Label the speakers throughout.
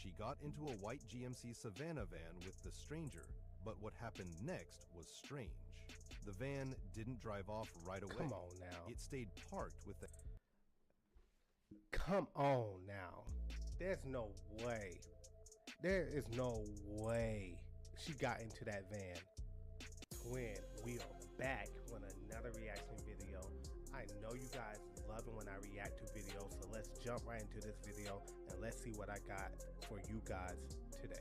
Speaker 1: She got into a white GMC Savannah van with the stranger, but what happened next was strange. The van didn't drive off right away.
Speaker 2: Come on now.
Speaker 1: It stayed parked with the...
Speaker 2: Come on now. There's no way. There is no way she got into that van. Twin, we are back on another reaction video. I know you guys love it when I react to videos, so let's jump right into this video and let's see what I got for you guys today.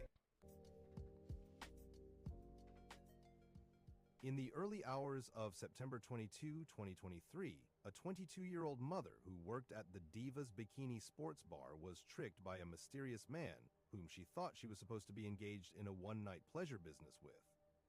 Speaker 1: In the early hours of September 22, 2023, a 22-year-old mother who worked at the Divas Bikini Sports Bar was tricked by a mysterious man whom she thought she was supposed to be engaged in a one-night pleasure business with.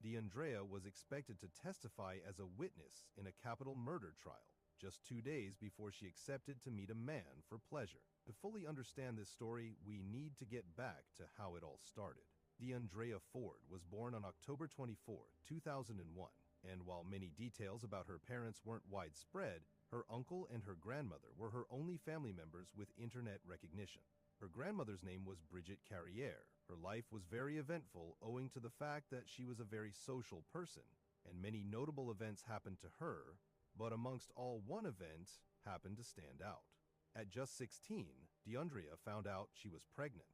Speaker 1: DeAndrea was expected to testify as a witness in a capital murder trial, just 2 days before she accepted to meet a man for pleasure. To fully understand this story, we need to get back to how it all started. DeAndrea Ford was born on October 24, 2001, and while many details about her parents weren't widespread, her uncle and her grandmother were her only family members with internet recognition. Her grandmother's name was Bridget Carriere. Her life was very eventful owing to the fact that she was a very social person, and many notable events happened to her, but amongst all, one event happened to stand out. At just 16, DeAndrea found out she was pregnant.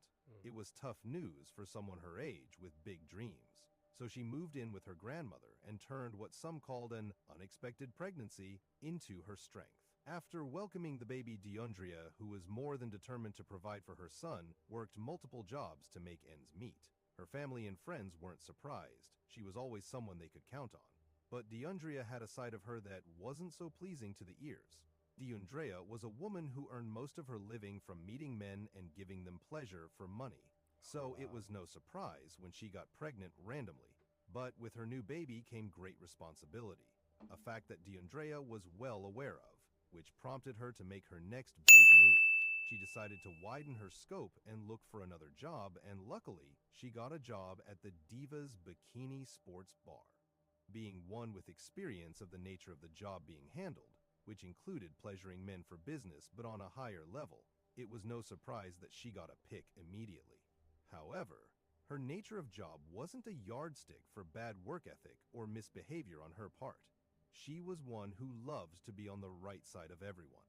Speaker 1: It was tough news for someone her age with big dreams. So she moved in with her grandmother and turned what some called an unexpected pregnancy into her strength. After welcoming the baby, DeAndrea, who was more than determined to provide for her son, worked multiple jobs to make ends meet. Her family and friends weren't surprised. She was always someone they could count on. But DeAndrea had a side of her that wasn't so pleasing to the ears. DeAndrea was a woman who earned most of her living from meeting men and giving them pleasure for money. So it was no surprise when she got pregnant randomly. But with her new baby came great responsibility, a fact that DeAndrea was well aware of, which prompted her to make her next big move. She decided to widen her scope and look for another job, and luckily, she got a job at the Divas Bikini Sports Bar. Being one with experience of the nature of the job being handled, which included pleasuring men for business but on a higher level, it was no surprise that she got a pick immediately. However, her nature of job wasn't a yardstick for bad work ethic or misbehavior on her part. She was one who loves to be on the right side of everyone.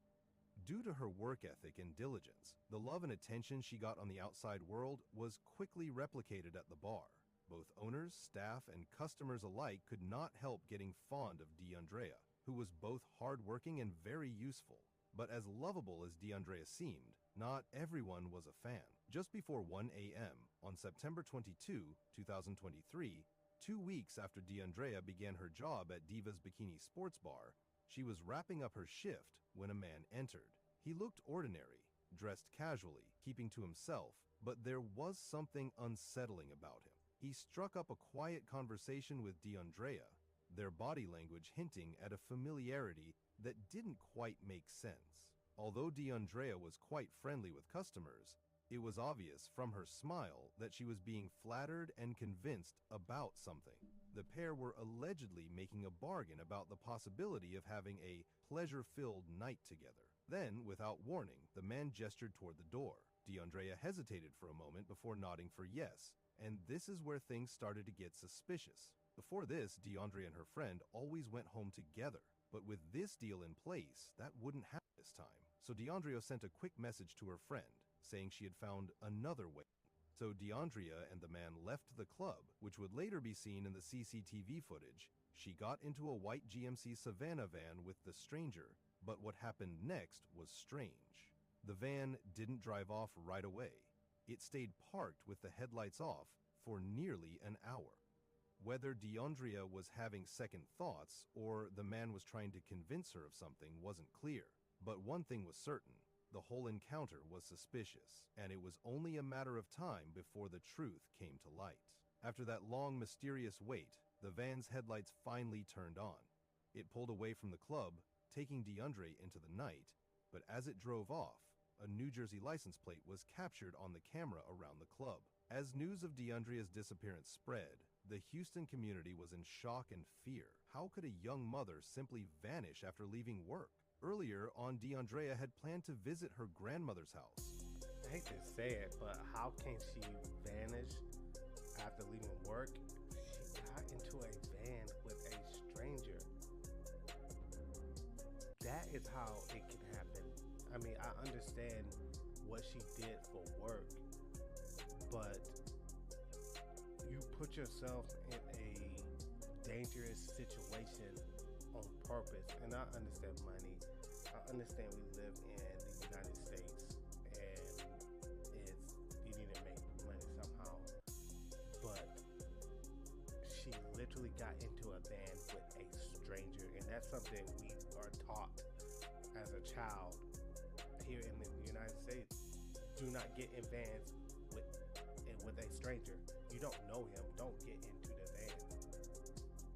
Speaker 1: Due to her work ethic and diligence, the love and attention she got on the outside world was quickly replicated at the bar. Both owners, staff, and customers alike could not help getting fond of DeAndrea, who was both hardworking and very useful. But as lovable as DeAndrea seemed, not everyone was a fan. Just before 1 a.m. on September 22, 2023, 2 weeks after DeAndrea began her job at Divas Bikini Sports Bar, she was wrapping up her shift when a man entered. He looked ordinary, dressed casually, keeping to himself, but there was something unsettling about him. He struck up a quiet conversation with DeAndrea, their body language hinting at a familiarity that didn't quite make sense. Although DeAndrea was quite friendly with customers, it was obvious from her smile that she was being flattered and convinced about something. The pair were allegedly making a bargain about the possibility of having a pleasure-filled night together. Then, without warning, the man gestured toward the door. DeAndrea hesitated for a moment before nodding for yes, and this is where things started to get suspicious. Before this, DeAndrea and her friend always went home together, but with this deal in place, that wouldn't happen this time. So DeAndrea sent a quick message to her friend, saying she had found another way. So DeAndrea and the man left the club, which would later be seen in the CCTV footage. She got into a white GMC Savannah van with the stranger, but what happened next was strange. The van didn't drive off right away. It stayed parked with the headlights off for nearly an hour. Whether DeAndrea was having second thoughts or the man was trying to convince her of something wasn't clear, but one thing was certain. The whole encounter was suspicious, and it was only a matter of time before the truth came to light. After that long, mysterious wait, the van's headlights finally turned on. It pulled away from the club, taking DeAndrea into the night, but as it drove off, a New Jersey license plate was captured on the camera around the club. As news of DeAndrea's disappearance spread, the Houston community was in shock and fear. How could a young mother simply vanish after leaving work? Earlier on, DeAndrea had planned to visit her grandmother's house.
Speaker 2: I hate to say it, but how can she vanish after leaving work? She got into a van with a stranger. That is how it can happen. I mean, I understand what she did for work, but you put yourself in a dangerous situation on purpose. And I understand money. I understand we live in the United States and you need to make money somehow. But she literally got into a van with a stranger, and that's something we are taught as a child here in the United States. Do not get in vans with a stranger. You don't know him. Don't get into the van.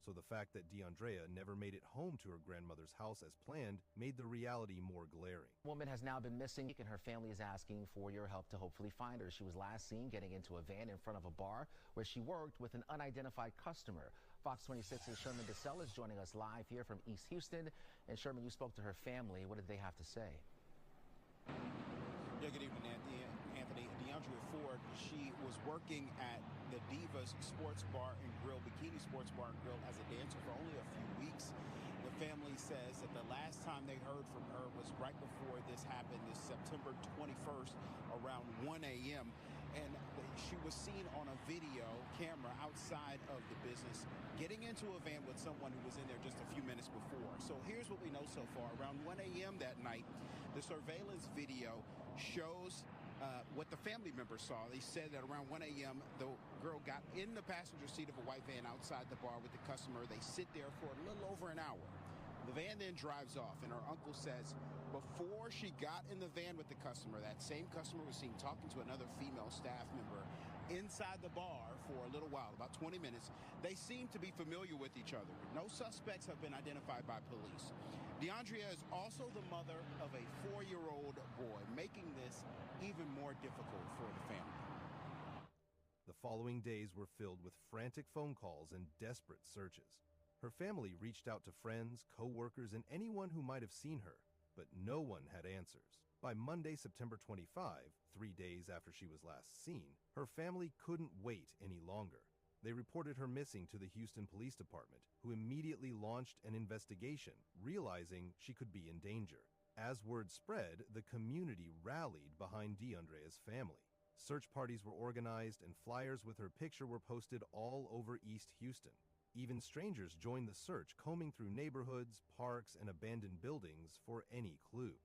Speaker 1: So the fact that DeAndrea never made it home to her grandmother's house as planned made the reality more glaring.
Speaker 3: Woman has now been missing, and her family is asking for your help to hopefully find her. She was last seen getting into a van in front of a bar where she worked with an unidentified customer. Fox 26's Sherman DeSell is joining us live here from East Houston. And Sherman, you spoke to her family. What did they have to say?
Speaker 4: Yeah, good evening, Anthony. DeAndrea Ford, she was working at the Divas Sports Bar and Grill, Bikini Sports Bar and Grill, as a dancer for only a few weeks. The family says that the last time they heard from her was right before this happened, this September 21st, around 1 a.m. And she was seen on a video camera outside of the business getting into a van with someone who was in there just a few minutes before. So here's what we know so far. Around 1 a.m. that night, the surveillance video shows what the family members saw. They said that around 1 a.m., the girl got in the passenger seat of a white van outside the bar with the customer. They sit there for a little over an hour. The van then drives off, and her uncle says before she got in the van with the customer, that same customer was seen talking to another female staff member inside the bar for a little while, about 20 minutes. They seem to be familiar with each other. No suspects have been identified by police. DeAndrea is also the mother of a 4-year-old boy, making this even more difficult for the family.
Speaker 1: The following days were filled with frantic phone calls and desperate searches. Her family reached out to friends, co-workers, and anyone who might have seen her, but no one had answers. By Monday, September 25, 3 days after she was last seen, her family couldn't wait any longer. They reported her missing to the Houston Police Department, who immediately launched an investigation, realizing she could be in danger. As word spread, the community rallied behind DeAndrea's family. Search parties were organized and flyers with her picture were posted all over East Houston. Even strangers joined the search, combing through neighborhoods, parks, and abandoned buildings for any clue.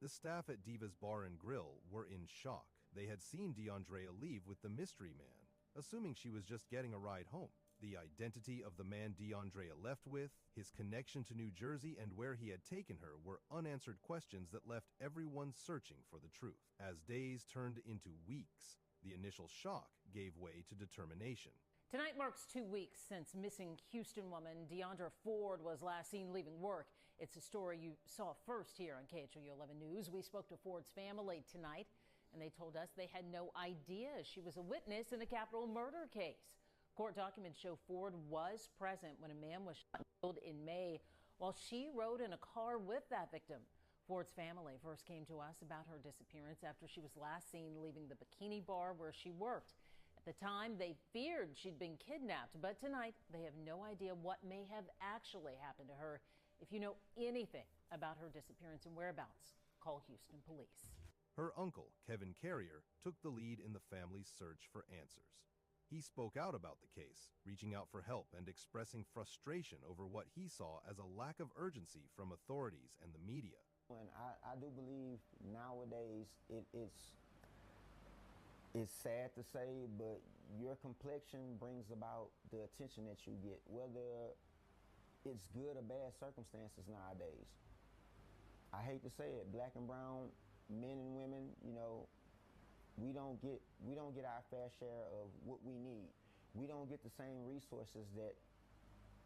Speaker 1: The staff at Diva's Bar and Grill were in shock. They had seen DeAndrea leave with the mystery man, assuming she was just getting a ride home. The identity of the man DeAndrea left with, his connection to New Jersey, and where he had taken her were unanswered questions that left everyone searching for the truth. As days turned into weeks, the initial shock gave way to determination.
Speaker 5: Tonight marks 2 weeks since missing Houston woman DeAndrea Ford was last seen leaving work. It's a story you saw first here on KHOU 11 News. We spoke to Ford's family tonight, and they told us they had no idea she was a witness in a capital murder case. Court documents show Ford was present when a man was shot and killed in May while she rode in a car with that victim. Ford's family first came to us about her disappearance after she was last seen leaving the bikini bar where she worked. At the time, they feared she'd been kidnapped, but tonight they have no idea what may have actually happened to her. If you know anything about her disappearance and whereabouts, call Houston Police.
Speaker 1: Her uncle, Kevin Carrier, took the lead in the family's search for answers. He spoke out about the case, reaching out for help and expressing frustration over what he saw as a lack of urgency from authorities and the media.
Speaker 6: And I do believe nowadays it's sad to say, but your complexion brings about the attention that you get, whether it's good or bad circumstances nowadays. I hate to say it, black and brown men and women, you know, we don't get our fair share of what we need. We don't get the same resources that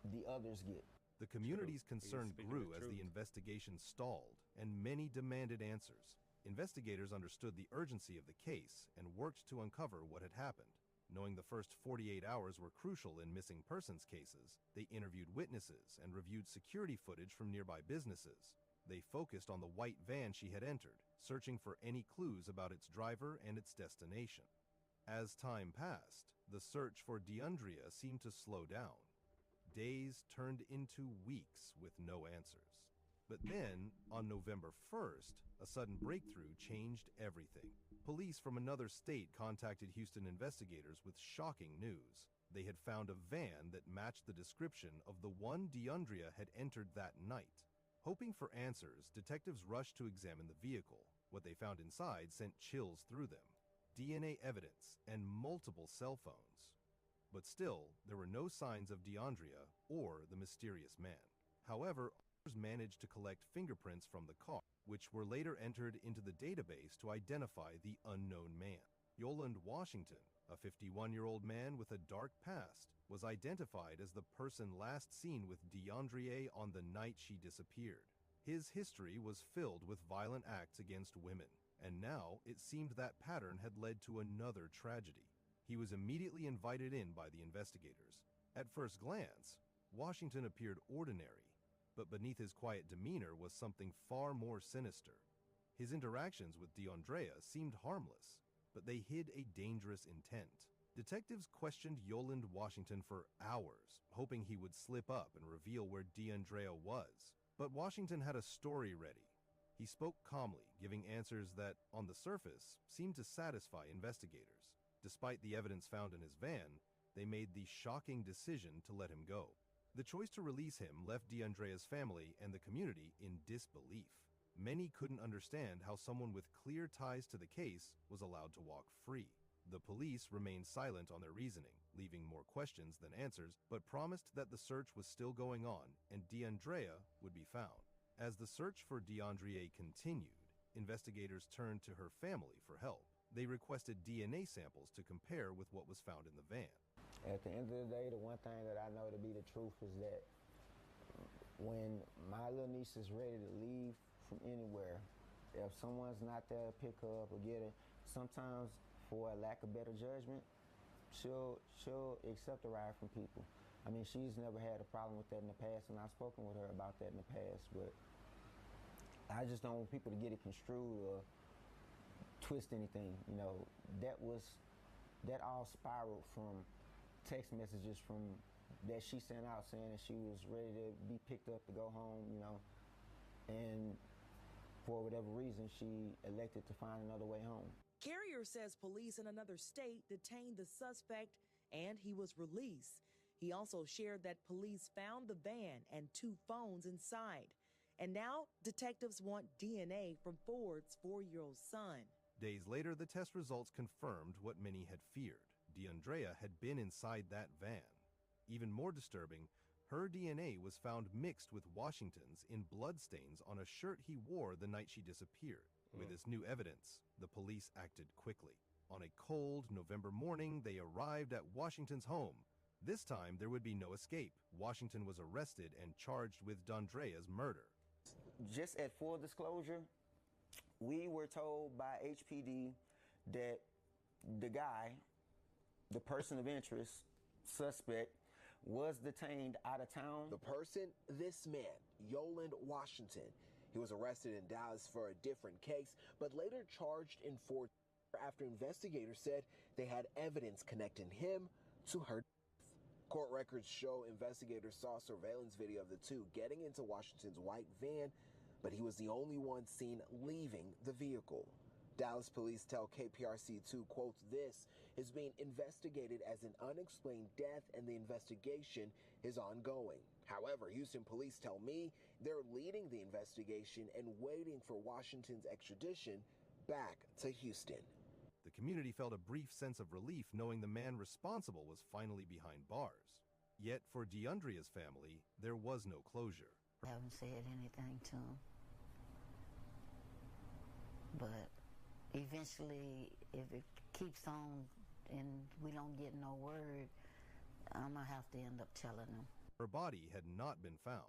Speaker 6: the others get.
Speaker 1: The community's concern grew as the investigation stalled, and many demanded answers. Investigators understood the urgency of the case and worked to uncover what had happened. Knowing the first 48 hours were crucial in missing persons cases, they interviewed witnesses and reviewed security footage from nearby businesses. They focused on the white van she had entered, searching for any clues about its driver and its destination. As time passed, the search for DeAndrea seemed to slow down. Days turned into weeks with no answers. But then, on November 1st, a sudden breakthrough changed everything. Police from another state contacted Houston investigators with shocking news. They had found a van that matched the description of the one DeAndrea had entered that night. Hoping for answers, detectives rushed to examine the vehicle. What they found inside sent chills through them. DNA evidence and multiple cell phones. But still, there were no signs of DeAndrea or the mysterious man. However, officers managed to collect fingerprints from the car, which were later entered into the database to identify the unknown man. Yoland Washington, a 51-year-old man with a dark past, was identified as the person last seen with DeAndrea on the night she disappeared. His history was filled with violent acts against women, and now it seemed that pattern had led to another tragedy. He was immediately invited in by the investigators. At first glance, Washington appeared ordinary, but beneath his quiet demeanor was something far more sinister. His interactions with DeAndrea seemed harmless, but they hid a dangerous intent. Detectives questioned Yoland Washington for hours, hoping he would slip up and reveal where DeAndrea was. But Washington had a story ready. He spoke calmly, giving answers that, on the surface, seemed to satisfy investigators. Despite the evidence found in his van, they made the shocking decision to let him go. The choice to release him left DeAndrea's family and the community in disbelief. Many couldn't understand how someone with clear ties to the case was allowed to walk free. The police remained silent on their reasoning, leaving more questions than answers, but promised that the search was still going on and DeAndrea would be found. As the search for DeAndrea continued, investigators turned to her family for help. They requested DNA samples to compare with what was found in the van.
Speaker 6: At the end of the day, the one thing that I know to be the truth is that when my little niece is ready to leave from anywhere, if someone's not there to pick her up or get her, sometimes for a lack of better judgment, she'll accept a ride from people. I mean, she's never had a problem with that in the past, and I've spoken with her about that in the past, but I just don't want people to get it construed or twist anything. You know, that all spiraled from text messages that she sent out saying that she was ready to be picked up to go home, you know, and for whatever reason, she elected to find another way home.
Speaker 7: Carrier says police in another state detained the suspect and he was released. He also shared that police found the van and 2 phones inside. And now detectives want DNA from Ford's 4-year-old son.
Speaker 1: Days later, the test results confirmed what many had feared. DeAndrea had been inside that van. Even more disturbing, her DNA was found mixed with Washington's in bloodstains on a shirt he wore the night she disappeared. With this new evidence, the police acted quickly. On a cold November morning, they arrived at Washington's home. This time, there would be no escape. Washington was arrested and charged with DeAndrea's murder.
Speaker 6: Just at full disclosure, we were told by HPD that the guy, the person of interest, suspect, was detained out of town.
Speaker 8: The person, this man, Yoland Washington. He was arrested in Dallas for a different case, but later charged in Fort after investigators said they had evidence connecting him to her death. Court records show investigators saw surveillance video of the two getting into Washington's white van, but he was the only one seen leaving the vehicle. Dallas police tell KPRC2, quote, "This is being investigated as an unexplained death and the investigation is ongoing." However, Houston police tell me they're leading the investigation and waiting for Washington's extradition back to Houston.
Speaker 1: The community felt a brief sense of relief knowing the man responsible was finally behind bars. Yet for DeAndrea's family, there was no closure.
Speaker 9: I haven't said anything to him. But eventually, if it keeps on and we don't get no word, I'm going to have to end up telling him.
Speaker 1: Her body had not been found.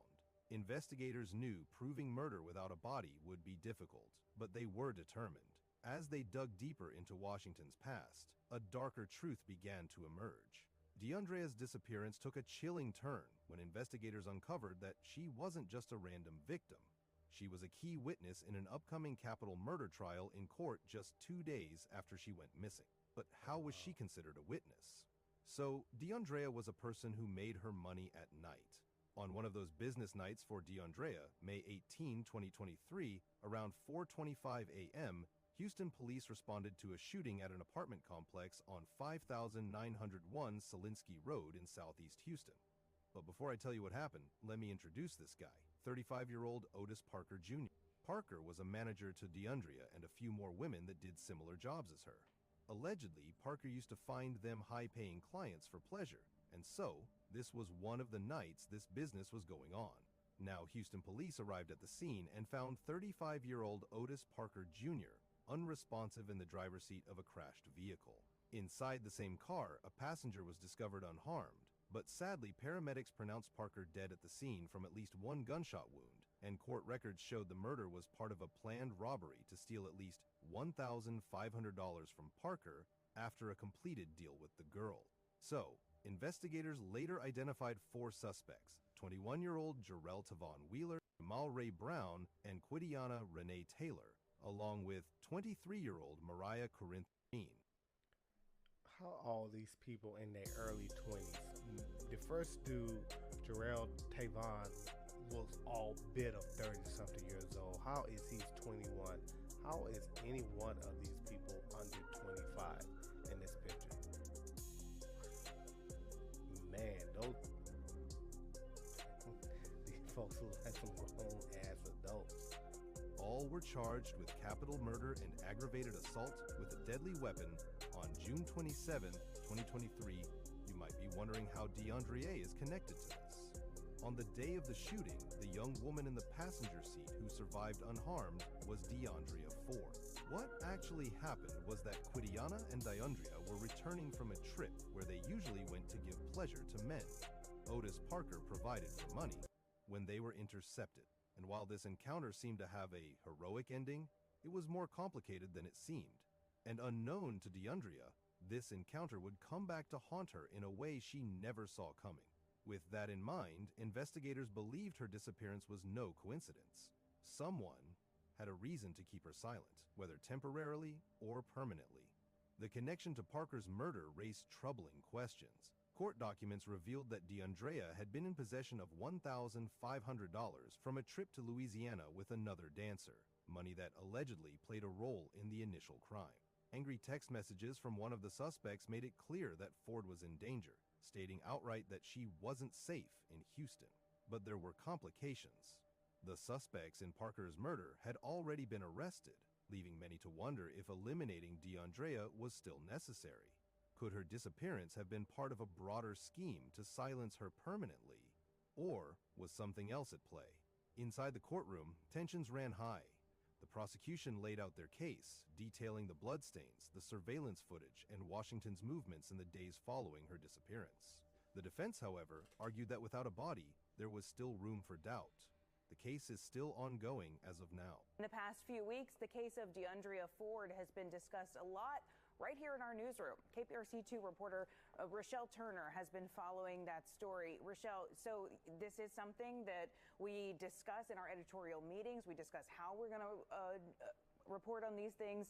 Speaker 1: Investigators knew proving murder without a body would be difficult, but they were determined. As they dug deeper into Washington's past, a darker truth began to emerge. DeAndrea's disappearance took a chilling turn when investigators uncovered that she wasn't just a random victim. She was a key witness in an upcoming capital murder trial in court just 2 days after she went missing. But how was she considered a witness? So, DeAndrea was a person who made her money at night. On one of those business nights for DeAndrea, May 18, 2023, around 4:25 a.m., Houston police responded to a shooting at an apartment complex on 5901 Selinsky Road in southeast Houston. But before I tell you what happened, let me introduce this guy, 35-year-old Otis Parker Jr. Parker was a manager to DeAndrea and a few more women that did similar jobs as her. Allegedly, Parker used to find them high-paying clients for pleasure, and so, this was one of the nights this business was going on. Now, Houston police arrived at the scene and found 35-year-old Otis Parker Jr. unresponsive in the driver's seat of a crashed vehicle. Inside the same car, a passenger was discovered unharmed, but sadly, paramedics pronounced Parker dead at the scene from at least one gunshot wound, and court records showed the murder was part of a planned robbery to steal at least $1,500 from Parker after a completed deal with the girl. So, investigators later identified 4 suspects, 21-year-old Jarrell Tavon Wheeler, Jamal Ray Brown, and Quidiana Renee Taylor, along with 23-year-old Mariah Corinth Green.
Speaker 2: How all these people in their early 20s? The first dude, Jarrell Tavon, was all bit of 30-something years old. How is he 21? How is any one of these people under 25 in this picture? Man, these folks look like some grown-ass adults.
Speaker 1: All were charged with capital murder and aggravated assault with a deadly weapon on June 27, 2023. You might be wondering how DeAndrea is connected to this. On the day of the shooting, the young woman in the passenger seat who survived unharmed was DeAndrea Ford. What actually happened was that Quidiana and DeAndrea were returning from a trip where they usually went to give pleasure to men. Otis Parker provided for money when they were intercepted, and while this encounter seemed to have a heroic ending, it was more complicated than it seemed. And unknown to DeAndrea, this encounter would come back to haunt her in a way she never saw coming. With that in mind, investigators believed her disappearance was no coincidence. Someone had a reason to keep her silent, whether temporarily or permanently. The connection to Parker's murder raised troubling questions. Court documents revealed that DeAndrea had been in possession of $1,500 from a trip to Louisiana with another dancer, money that allegedly played a role in the initial crime. Angry text messages from one of the suspects made it clear that Ford was in danger, stating outright that she wasn't safe in Houston. But there were complications. The suspects in Parker's murder had already been arrested, leaving many to wonder if eliminating DeAndrea was still necessary. Could her disappearance have been part of a broader scheme to silence her permanently? Or was something else at play? Inside the courtroom, tensions ran high. The prosecution laid out their case, detailing the bloodstains, the surveillance footage, and Washington's movements in the days following her disappearance. The defense, however, argued that without a body, there was still room for doubt. The case is still ongoing as of now.
Speaker 10: In the past few weeks, the case of DeAndrea Ford has been discussed a lot right here in our newsroom. KPRC2 reporter Rochelle Turner has been following that story. Rochelle, so this is something that we discuss in our editorial meetings. We discuss how we're going to report on these things,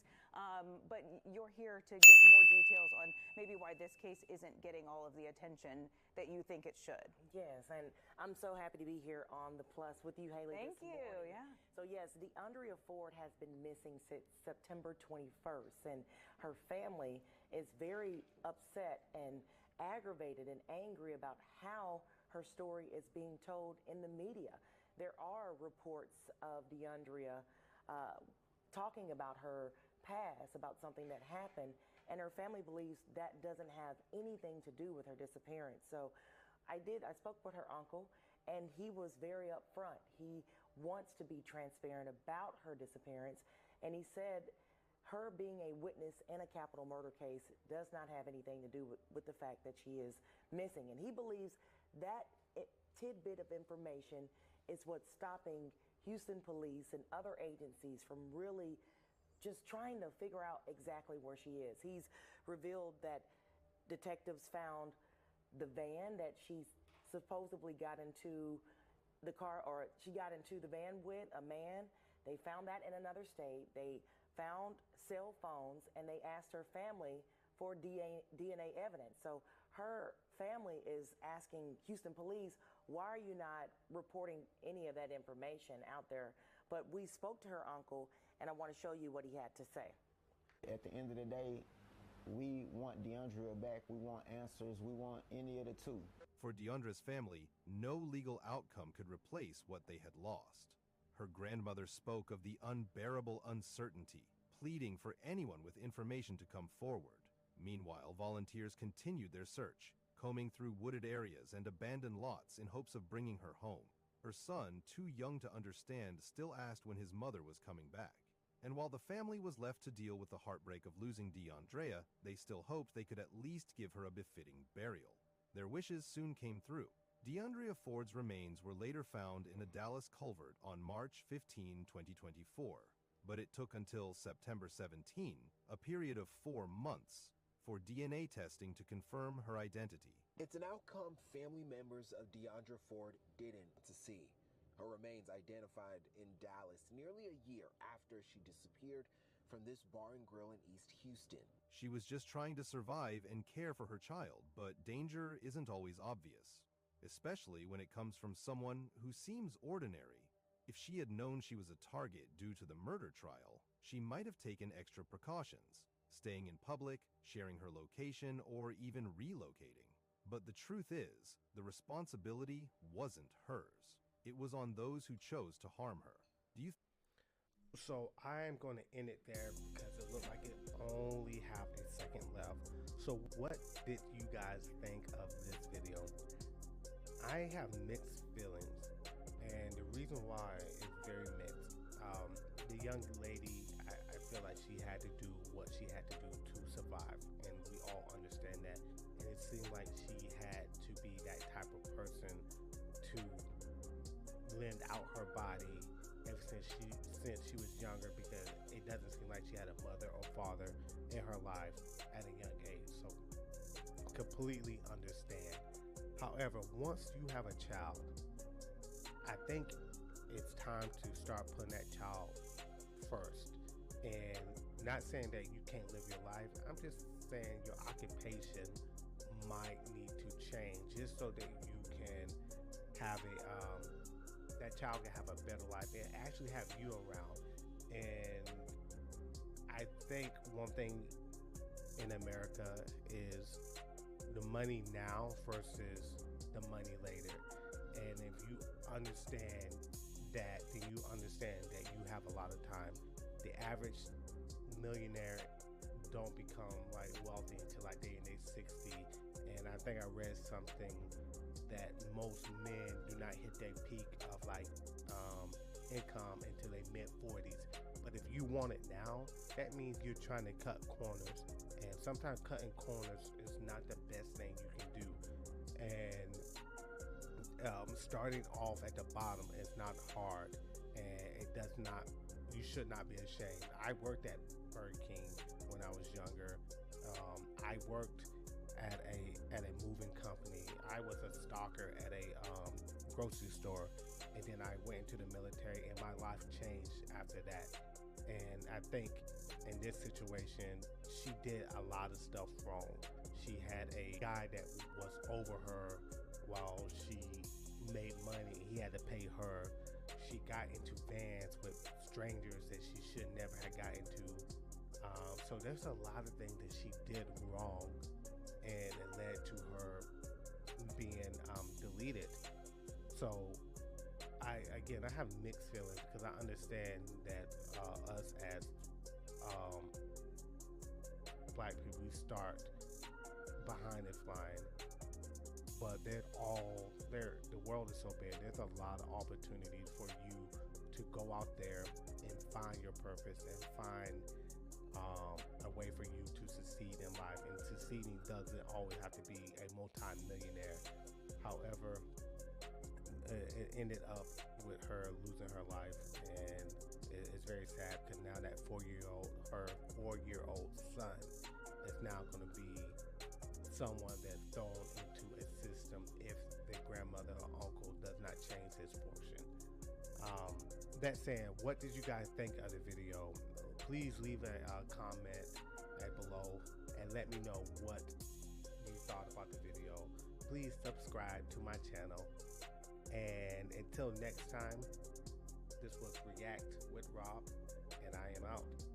Speaker 10: but you're here to give more details on maybe why this case isn't getting all of the attention that you think it should.
Speaker 11: Yes, and I'm so happy to be here on The Plus with you, Haley.
Speaker 10: Thank you, yeah.
Speaker 11: So yes, DeAndrea Ford has been missing since September 21st, and her family is very upset and aggravated and angry about how her story is being told in the media. There are reports of DeAndrea talking about her past, about something that happened, and her family believes that doesn't have anything to do with her disappearance. So I spoke with her uncle, and he was very upfront. He wants to be transparent about her disappearance, and he said her being a witness in a capital murder case does not have anything to do with the fact that she is missing. And he believes that tidbit of information is what's stopping Houston police and other agencies from really just trying to figure out exactly where she is. He's revealed that detectives found the van that she supposedly got into the car, or she got into the van with a man. They found that in another state. They found cell phones, and they asked her family for DNA evidence. So her family is asking Houston police, why are you not reporting any of that information out there? But we spoke to her uncle, and I want to show you what he had to say.
Speaker 6: At the end of the day, we want DeAndrea back. We want answers. We want any of the two.
Speaker 1: For DeAndrea's family, no legal outcome could replace what they had lost. Her grandmother spoke of the unbearable uncertainty, pleading for anyone with information to come forward. Meanwhile, volunteers continued their search, combing through wooded areas and abandoned lots in hopes of bringing her home. Her son, too young to understand, still asked when his mother was coming back. And while the family was left to deal with the heartbreak of losing DeAndrea, they still hoped they could at least give her a befitting burial. Their wishes soon came through. DeAndrea Ford's remains were later found in a Dallas culvert on March 15, 2024. But it took until September 17, a period of 4 months, for DNA testing to confirm her identity.
Speaker 8: It's an outcome family members of DeAndrea Ford didn't see. Her remains identified in Dallas nearly a year after she disappeared from this bar and grill in East Houston.
Speaker 1: She was just trying to survive and care for her child, but danger isn't always obvious, especially when it comes from someone who seems ordinary. If she had known she was a target due to the murder trial, she might have taken extra precautions, staying in public, sharing her location, or even relocating. But the truth is, the responsibility wasn't hers. It was on those who chose to harm her.
Speaker 2: So I am going to end it there because it looked like it only have a second left. So what did you guys think of this video? I have mixed feelings, and the reason why is very mixed. The young lady, I feel like she had to do what she had to do to survive, and we all understand that. And it seemed like she had to be that type of person to lend out her body ever since she was younger, because it doesn't seem like she had a mother or father in her life at a young age. So completely understand. However, once you have a child, I think it's time to start putting that child first. And not saying that you can't live your life. I'm just saying your occupation might need to change just so that you can have that child can have a better life and actually have you around. And I think one thing in America is the money now versus the money later. And if you understand that, then you understand that you have a lot of time. The average millionaire don't become like wealthy until like they in their 60. And I think I read something that most men do not hit their peak of like income until they mid-40s. But if you want it now, that means you're trying to cut corners. And sometimes cutting corners is not the best thing you can do. And starting off at the bottom is not hard. And it does not, you should not be ashamed. I worked at Burger King when I was younger. I worked at a moving company. I was a stalker at a grocery store, and then I went into the military, and my life changed after that. And I think in this situation, she did a lot of stuff wrong. She had a guy that was over her while she made money. He had to pay her. She got into vans with strangers that she should never have got into. So there's a lot of things that she did wrong, and it led to her being deleted. So I have mixed feelings, because I understand that us as black people, we start behind this line, but the world is so big. There's a lot of opportunity for you to go out there and find your purpose and find a way for you to succeed in life. And succeeding doesn't always have to be a multi-millionaire. However, it ended up with her losing her life, and it's very sad, because now that her four-year-old son is now going to be someone that's thrown into a system if the grandmother or uncle does not change his portion. That said, what did you guys think of the video? Please leave a comment below and let me know what you thought about the video. Please subscribe to my channel. And until next time, this was React with Rob, and I am out.